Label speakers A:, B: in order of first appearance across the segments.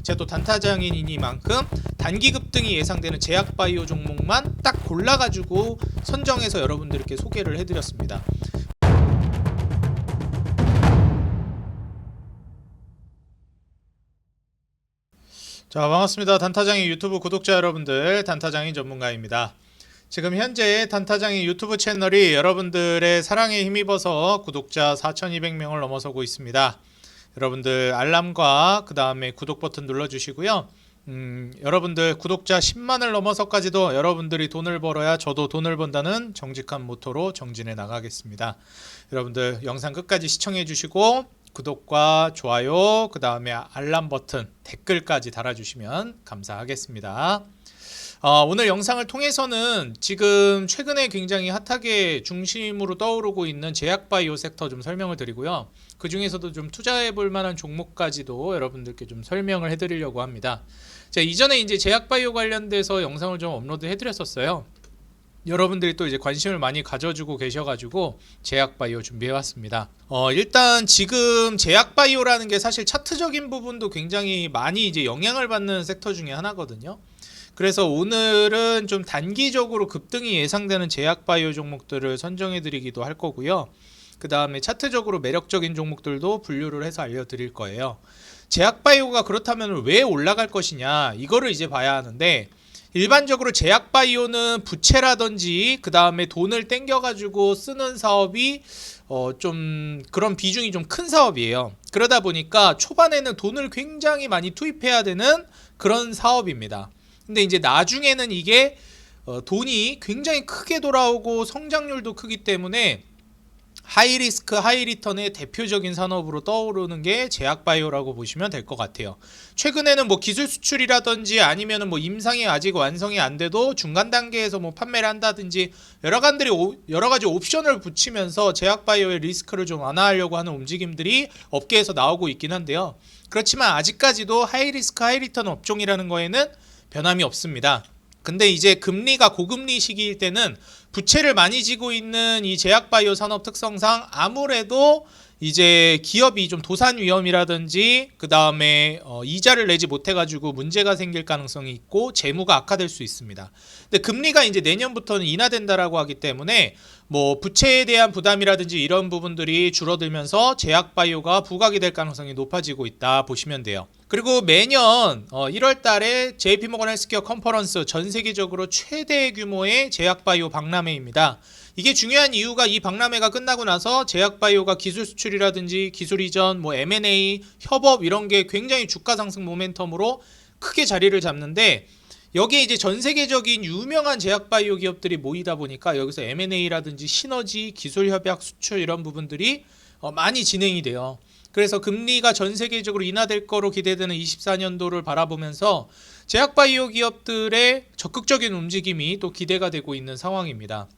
A: 제가 또 단타장인이니만큼 단기 급등이 예상되는 제약바이오 종목만 딱 골라가지고 선정해서 여러분들께 소개를 해드렸습니다. 자, 반갑습니다. 단타장인 유튜브 구독자 여러분들, 단타장인 전문가입니다. 지금 현재 단타장인 유튜브 채널이 여러분들의 사랑에 힘입어서 구독자 4,200명을 넘어서고 있습니다. 여러분들 알람과 그 다음에 구독 버튼 눌러주시고요. 여러분들 구독자 10만을 넘어서까지도 여러분들이 돈을 벌어야 저도 돈을 번다는 정직한 모토로 정진해 나가겠습니다. 여러분들 영상 끝까지 시청해 주시고 구독과 좋아요, 그 다음에 알람 버튼, 댓글까지 달아주시면 감사하겠습니다. 오늘 영상을 통해서는 지금 최근에 굉장히 핫하게 중심으로 떠오르고 있는 제약바이오 섹터 좀 설명을 드리고요. 그 중에서도 좀 투자해 볼 만한 종목까지도 여러분들께 좀 설명을 해드리려고 합니다. 제가 이전에 이제 제약바이오 관련돼서 영상을 좀 업로드 해드렸었어요. 여러분들이 또 이제 관심을 많이 가져주고 계셔가지고 제약바이오 준비해왔습니다. 일단 지금 제약바이오라는 게 사실 차트적인 부분도 굉장히 많이 이제 영향을 받는 섹터 중에 하나거든요. 그래서 오늘은 좀 단기적으로 급등이 예상되는 제약바이오 종목들을 선정해드리기도 할 거고요. 그 다음에 차트적으로 매력적인 종목들도 분류를 해서 알려드릴 거예요. 제약바이오가 그렇다면 왜 올라갈 것이냐, 이거를 이제 봐야 하는데, 일반적으로 제약바이오는 부채라든지 그 다음에 돈을 땡겨가지고 쓰는 사업이 좀 그런 비중이 좀 큰 사업이에요. 그러다 보니까 초반에는 돈을 굉장히 많이 투입해야 되는 그런 사업입니다. 근데 이제 나중에는 이게 돈이 굉장히 크게 돌아오고 성장률도 크기 때문에 하이리스크 하이리턴의 대표적인 산업으로 떠오르는 게 제약바이오라고 보시면 될 것 같아요. 최근에는 뭐 기술 수출이라든지 아니면은 뭐 임상이 아직 완성이 안 돼도 중간 단계에서 뭐 판매를 한다든지 여러 가지 옵션을 붙이면서 제약바이오의 리스크를 좀 완화하려고 하는 움직임들이 업계에서 나오고 있긴 한데요. 그렇지만 아직까지도 하이리스크 하이리턴 업종이라는 거에는 변함이 없습니다. 근데 이제 금리가 고금리 시기일 때는 부채를 많이 지고 있는 이 제약바이오 산업 특성상 아무래도 이제 기업이 좀 도산 위험이라든지 그 다음에 이자를 내지 못해가지고 문제가 생길 가능성이 있고 재무가 악화될 수 있습니다. 근데 금리가 이제 내년부터는 인하된다라고 하기 때문에 뭐 부채에 대한 부담이라든지 이런 부분들이 줄어들면서 제약바이오가 부각이 될 가능성이 높아지고 있다 보시면 돼요. 그리고 매년 1월 달에 JP모건 헬스케어 컨퍼런스, 전 세계적으로 최대 규모의 제약바이오 박람회입니다. 이게 중요한 이유가 이 박람회가 끝나고 나서 제약바이오가 기술 수출이라든지 기술 이전, 뭐 M&A, 협업 이런 게 굉장히 주가 상승 모멘텀으로 크게 자리를 잡는데, 여기에 이제 전 세계적인 유명한 제약바이오 기업들이 모이다 보니까 여기서 M&A라든지 시너지, 기술 협약, 수출 이런 부분들이 많이 진행이 돼요. 그래서 금리가 전 세계적으로 인하될 거로 기대되는 24년도를 바라보면서 제약바이오 기업들의 적극적인 움직임이 또 기대가 되고 있는 상황입니다.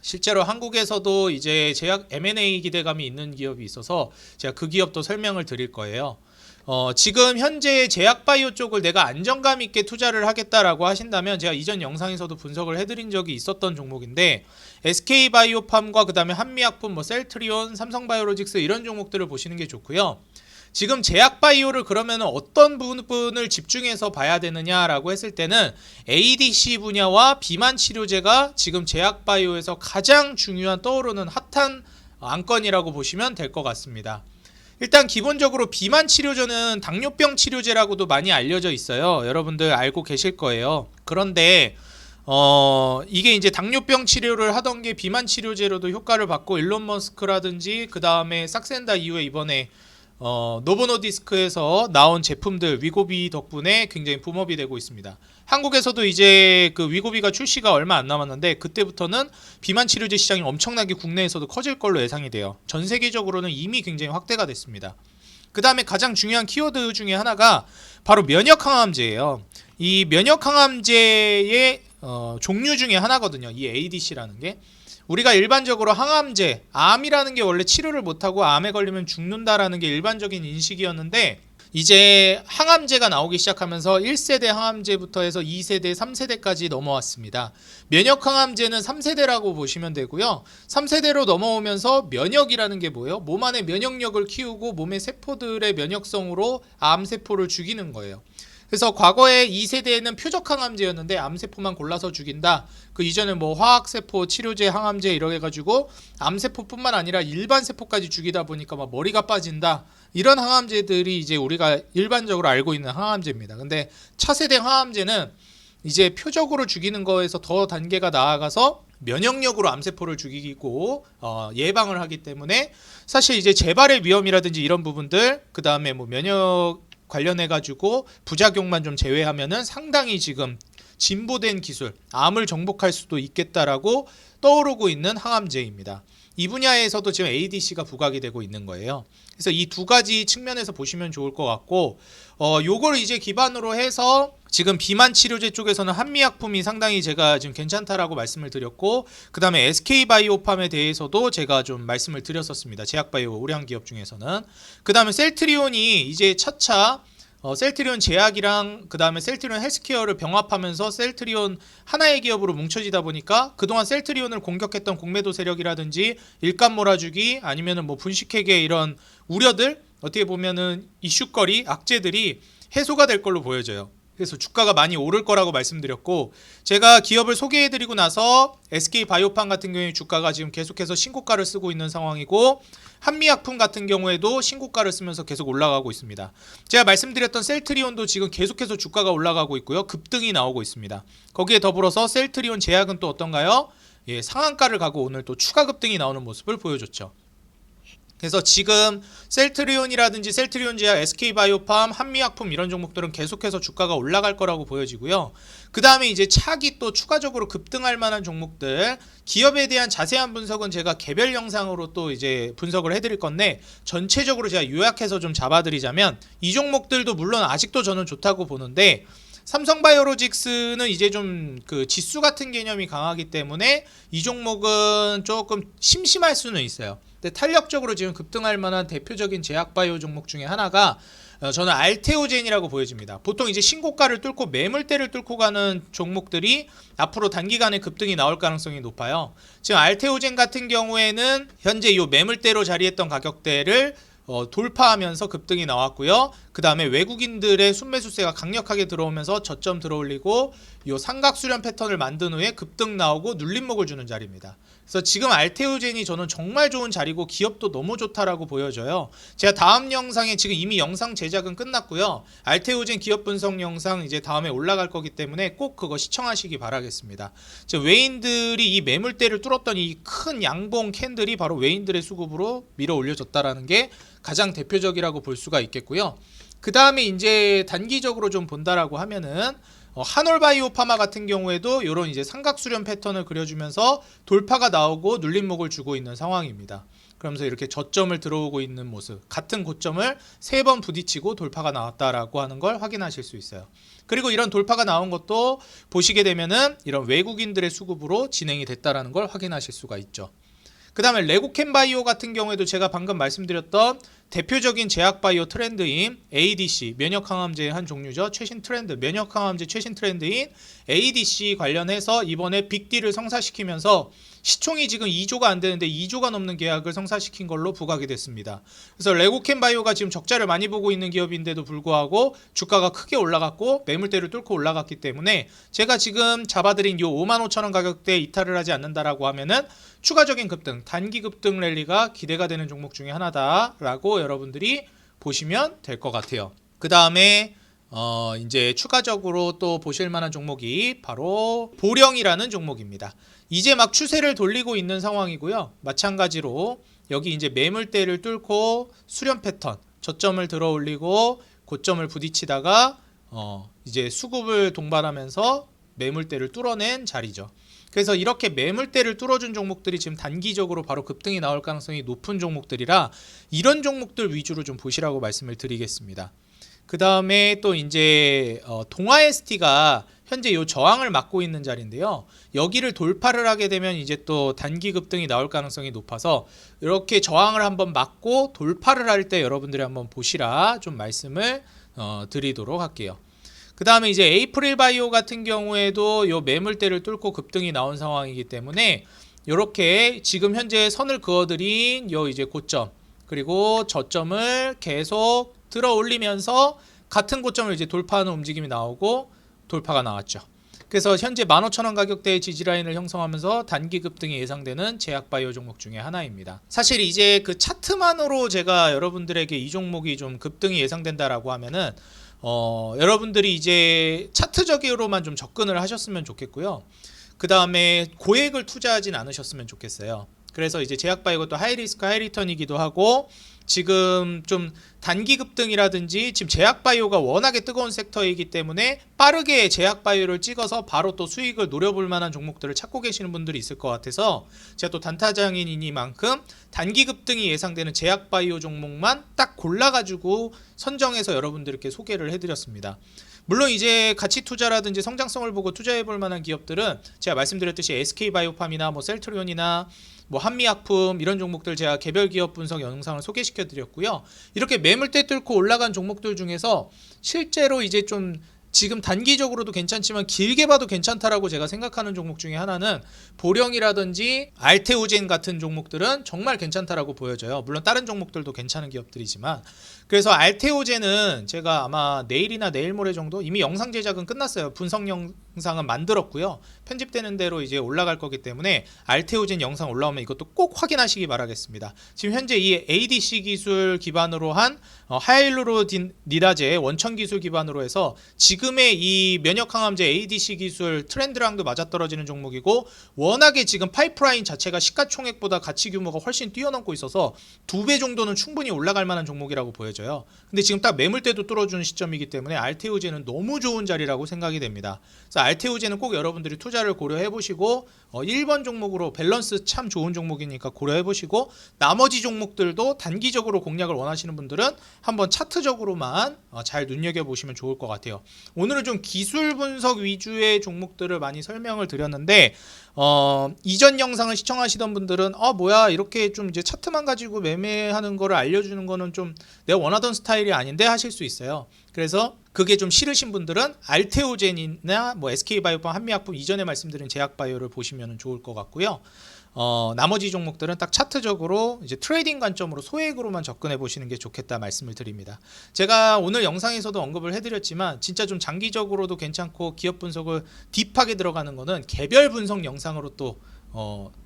A: 실제로 한국에서도 이제 제약 M&A 기대감이 있는 기업이 있어서 제가 그 기업도 설명을 드릴 거예요. 지금 현재 제약바이오 쪽을 내가 안정감 있게 투자를 하겠다라고 하신다면 제가 이전 영상에서도 분석을 해드린 적이 있었던 종목인데, SK바이오팜과 그 다음에 한미약품, 뭐 셀트리온, 삼성바이오로직스 이런 종목들을 보시는 게 좋고요. 지금 제약바이오를 그러면 어떤 부분을 집중해서 봐야 되느냐라고 했을 때는 ADC 분야와 비만 치료제가 지금 제약바이오에서 가장 중요한 떠오르는 핫한 안건이라고 보시면 될 것 같습니다. 일단 기본적으로 비만 치료제는 당뇨병 치료제라고도 많이 알려져 있어요. 여러분들 알고 계실 거예요. 그런데 이게 이제 당뇨병 치료를 하던 게 비만 치료제로도 효과를 받고, 일론 머스크라든지 그 다음에 삭센다 이후에 이번에 노보노디스크에서 나온 제품들 위고비 덕분에 굉장히 붐업이 되고 있습니다. 한국에서도 이제 그 위고비가 출시가 얼마 안 남았는데 그때부터는 비만 치료제 시장이 엄청나게 국내에서도 커질 걸로 예상이 돼요. 전 세계적으로는 이미 굉장히 확대가 됐습니다. 그 다음에 가장 중요한 키워드 중에 하나가 바로 면역항암제예요. 이 면역항암제의 종류 중에 하나거든요. 이 ADC라는 게. 우리가 일반적으로 항암제, 암이라는 게 원래 치료를 못하고 암에 걸리면 죽는다라는 게 일반적인 인식이었는데, 이제 항암제가 나오기 시작하면서 1세대 항암제부터 해서 2세대, 3세대까지 넘어왔습니다. 면역 항암제는 3세대라고 보시면 되고요. 3세대로 넘어오면서 면역이라는 게 뭐예요? 몸 안에 면역력을 키우고 몸의 세포들의 면역성으로 암세포를 죽이는 거예요. 그래서 과거에 2세대에는 표적 항암제였는데 암세포만 골라서 죽인다. 그 이전에 뭐 화학세포, 치료제, 항암제 이렇게 해가지고 암세포뿐만 아니라 일반 세포까지 죽이다 보니까 막 머리가 빠진다. 이런 항암제들이 이제 우리가 일반적으로 알고 있는 항암제입니다. 근데 차세대 항암제는 이제 표적으로 죽이는 거에서 더 단계가 나아가서 면역력으로 암세포를 죽이고 예방을 하기 때문에 사실 이제 재발의 위험이라든지 이런 부분들, 그 다음에 뭐 면역 관련해 가지고 부작용만 좀 제외하면은 상당히 지금 진보된 기술, 암을 정복할 수도 있겠다라고 떠오르고 있는 항암제입니다. 이 분야에서도 지금 ADC가 부각이 되고 있는 거예요. 그래서 이 두 가지 측면에서 보시면 좋을 것 같고, 요걸 이제 기반으로 해서 지금 비만 치료제 쪽에서는 한미약품이 상당히 제가 지금 괜찮다라고 말씀을 드렸고, 그 다음에 SK바이오팜에 대해서도 제가 좀 말씀을 드렸었습니다. 제약바이오 우량 기업 중에서는. 그 다음에 셀트리온이 이제 차차 셀트리온 제약이랑 그 다음에 셀트리온 헬스케어를 병합하면서 셀트리온 하나의 기업으로 뭉쳐지다 보니까 그동안 셀트리온을 공격했던 공매도 세력이라든지 일감 몰아주기 아니면은 뭐 분식회계 이런 우려들, 어떻게 보면은 이슈거리, 악재들이 해소가 될 걸로 보여져요. 그래서 주가가 많이 오를 거라고 말씀드렸고, 제가 기업을 소개해드리고 나서 SK바이오팜 같은 경우에 주가가 지금 계속해서 신고가를 쓰고 있는 상황이고, 한미약품 같은 경우에도 신고가를 쓰면서 계속 올라가고 있습니다. 제가 말씀드렸던 셀트리온도 지금 계속해서 주가가 올라가고 있고요. 급등이 나오고 있습니다. 거기에 더불어서 셀트리온 제약은 또 어떤가요? 예, 상한가를 가고 오늘 또 추가 급등이 나오는 모습을 보여줬죠. 그래서 지금 셀트리온이라든지 셀트리온 제약, SK바이오팜, 한미약품 이런 종목들은 계속해서 주가가 올라갈 거라고 보여지고요. 그 다음에 이제 차기 또 추가적으로 급등할 만한 종목들, 기업에 대한 자세한 분석은 제가 개별 영상으로 또 이제 분석을 해드릴 건데, 전체적으로 제가 요약해서 좀 잡아드리자면 이 종목들도 물론 아직도 저는 좋다고 보는데, 삼성바이오로직스는 이제 좀 그 지수 같은 개념이 강하기 때문에 이 종목은 조금 심심할 수는 있어요. 근데 탄력적으로 지금 급등할 만한 대표적인 제약바이오 종목 중에 하나가 저는 알테오젠이라고 보여집니다. 보통 이제 신고가를 뚫고 매물대를 뚫고 가는 종목들이 앞으로 단기간에 급등이 나올 가능성이 높아요. 지금 알테오젠 같은 경우에는 현재 이 매물대로 자리했던 가격대를 돌파하면서 급등이 나왔고요. 그 다음에 외국인들의 순매수세가 강력하게 들어오면서 저점 들어올리고 이 삼각수렴 패턴을 만든 후에 급등 나오고 눌림목을 주는 자리입니다. 그래서 지금 알테오젠이 저는 정말 좋은 자리고 기업도 너무 좋다라고 보여져요. 제가 다음 영상에 지금 이미 영상 제작은 끝났고요. 알테오젠 기업 분석 영상 이제 다음에 올라갈 거기 때문에 꼭 그거 시청하시기 바라겠습니다. 지금 외인들이 이 매물대를 뚫었던 이 큰 양봉 캔들이 바로 외인들의 수급으로 밀어 올려졌다라는 게 가장 대표적이라고 볼 수가 있겠고요. 그 다음에 이제 단기적으로 좀 본다라고 하면은 한올바이오파마 같은 경우에도 이런 이제 삼각수렴 패턴을 그려주면서 돌파가 나오고 눌림목을 주고 있는 상황입니다. 그러면서 이렇게 저점을 들어오고 있는 모습, 같은 고점을 3번 부딪히고 돌파가 나왔다라고 하는 걸 확인하실 수 있어요. 그리고 이런 돌파가 나온 것도 보시게 되면은 이런 외국인들의 수급으로 진행이 됐다라는 걸 확인하실 수가 있죠. 그 다음에 레고캠바이오 같은 경우에도 제가 방금 말씀드렸던 대표적인 제약바이오 트렌드인 ADC, 면역항암제의 한 종류죠. 최신 트렌드, 면역항암제 최신 트렌드인 ADC 관련해서 이번에 빅딜을 성사시키면서 시총이 지금 2조가 안 되는데 2조가 넘는 계약을 성사시킨 걸로 부각이 됐습니다. 그래서 레고캠바이오가 지금 적자를 많이 보고 있는 기업인데도 불구하고 주가가 크게 올라갔고 매물대를 뚫고 올라갔기 때문에 제가 지금 잡아드린 이 55,000원 가격대에 이탈을 하지 않는다라고 하면은 추가적인 급등, 단기 급등 랠리가 기대가 되는 종목 중에 하나다라고 여러분들이 보시면 될 것 같아요. 그 다음에 이제 추가적으로 또 보실 만한 종목이 바로 보령이라는 종목입니다. 이제 막 추세를 돌리고 있는 상황이고요. 마찬가지로 여기 이제 매물대를 뚫고 수렴 패턴, 저점을 들어 올리고 고점을 부딪히다가 이제 수급을 동반하면서 매물대를 뚫어낸 자리죠. 그래서 이렇게 매물대를 뚫어준 종목들이 지금 단기적으로 바로 급등이 나올 가능성이 높은 종목들이라 이런 종목들 위주로 좀 보시라고 말씀을 드리겠습니다. 그 다음에 또 이제 동아ST가 현재 이 저항을 막고 있는 자리인데요. 여기를 돌파를 하게 되면 이제 또 단기 급등이 나올 가능성이 높아서 이렇게 저항을 한번 막고 돌파를 할 때 여러분들이 한번 보시라 좀 말씀을 드리도록 할게요. 그 다음에 이제 에이프릴 바이오 같은 경우에도 요 매물대를 뚫고 급등이 나온 상황이기 때문에 이렇게 지금 현재 선을 그어드린 요 이제 고점 그리고 저점을 계속 들어 올리면서 같은 고점을 이제 돌파하는 움직임이 나오고 돌파가 나왔죠. 그래서 현재 15,000원 가격대의 지지라인을 형성하면서 단기 급등이 예상되는 제약바이오 종목 중에 하나입니다. 사실 이제 그 차트만으로 제가 여러분들에게 이 종목이 좀 급등이 예상된다라고 하면은 여러분들이 이제 차트적으로만 좀 접근을 하셨으면 좋겠고요. 그 다음에 고액을 투자하진 않으셨으면 좋겠어요. 그래서 이제 제약바이오가 또 하이리스크 하이리턴이기도 하고 지금 좀 단기 급등이라든지 지금 제약바이오가 워낙에 뜨거운 섹터이기 때문에 빠르게 제약바이오를 찍어서 바로 또 수익을 노려볼 만한 종목들을 찾고 계시는 분들이 있을 것 같아서 제가 또 단타장인이니만큼 단기 급등이 예상되는 제약바이오 종목만 딱 골라가지고 선정해서 여러분들께 소개를 해드렸습니다. 물론 이제 가치 투자라든지 성장성을 보고 투자해 볼 만한 기업들은 제가 말씀드렸듯이 SK바이오팜이나 뭐 셀트리온이나 뭐 한미약품 이런 종목들 제가 개별 기업 분석 영상을 소개시켜 드렸고요. 이렇게 매물대 뚫고 올라간 종목들 중에서 실제로 이제 좀 지금 단기적으로도 괜찮지만 길게 봐도 괜찮다라고 제가 생각하는 종목 중에 하나는 보령이라든지 알테오젠 같은 종목들은 정말 괜찮다라고 보여져요. 물론 다른 종목들도 괜찮은 기업들이지만 그래서 알테오젠은 제가 아마 내일이나 내일 모레 정도 이미 영상 제작은 끝났어요. 분석 영상은 만들었고요. 편집되는 대로 이제 올라갈 거기 때문에 알테오젠 영상 올라오면 이것도 꼭 확인하시기 바라겠습니다. 지금 현재 이 ADC 기술 기반으로 한 하이루로니다제 원천 기술 기반으로 해서 지금의 이 면역 항암제 ADC 기술 트렌드랑도 맞아떨어지는 종목이고 워낙에 지금 파이프라인 자체가 시가총액보다 가치 규모가 훨씬 뛰어넘고 있어서 2배 정도는 충분히 올라갈 만한 종목이라고 보여져요. 근데 지금 딱 매물대도 뚫어주는 시점이기 때문에 알테오젠은 너무 좋은 자리라고 생각이 됩니다. 그래서 알테오젠은 꼭 여러분들이 투자를 고려해 보시고 1번 종목으로 밸런스 참 좋은 종목이니까 고려해 보시고 나머지 종목들도 단기적으로 공략을 원하시는 분들은 한번 차트적으로만 잘 눈여겨보시면 좋을 것 같아요. 오늘은 좀 기술 분석 위주의 종목들을 많이 설명을 드렸는데 이전 영상을 시청하시던 분들은 뭐야 이렇게 좀 이제 차트만 가지고 매매하는 거를 알려주는 거는 좀 내가 원하던 스타일이 아닌데 하실 수 있어요. 그래서 그게 좀 싫으신 분들은 알테오젠이나 뭐 SK바이오팜 한미약품 이전에 말씀드린 제약바이오를 보시면 좋을 것 같고요. 나머지 종목들은 딱 차트적으로 이제 트레이딩 관점으로 소액으로만 접근해 보시는 게 좋겠다 말씀을 드립니다. 제가 오늘 영상에서도 언급을 해드렸지만 진짜 좀 장기적으로도 괜찮고 기업 분석을 딥하게 들어가는 거는 개별 분석 영상으로 또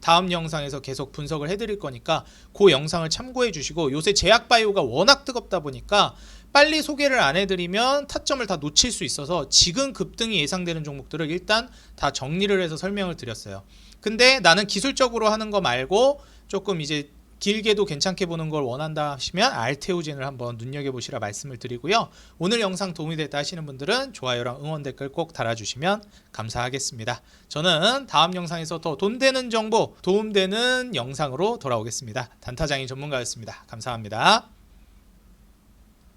A: 다음 영상에서 계속 분석을 해드릴 거니까 그 영상을 참고해 주시고 요새 제약바이오가 워낙 뜨겁다 보니까 빨리 소개를 안 해드리면 타점을 다 놓칠 수 있어서 지금 급등이 예상되는 종목들을 일단 다 정리를 해서 설명을 드렸어요. 근데 나는 기술적으로 하는 거 말고 조금 이제 길게도 괜찮게 보는 걸 원한다 하시면 알테오젠을 한번 눈여겨보시라 말씀을 드리고요. 오늘 영상 도움이 됐다 하시는 분들은 좋아요랑 응원 댓글 꼭 달아주시면 감사하겠습니다. 저는 다음 영상에서 더 돈되는 정보, 도움되는 영상으로 돌아오겠습니다. 단타장이 전문가였습니다. 감사합니다.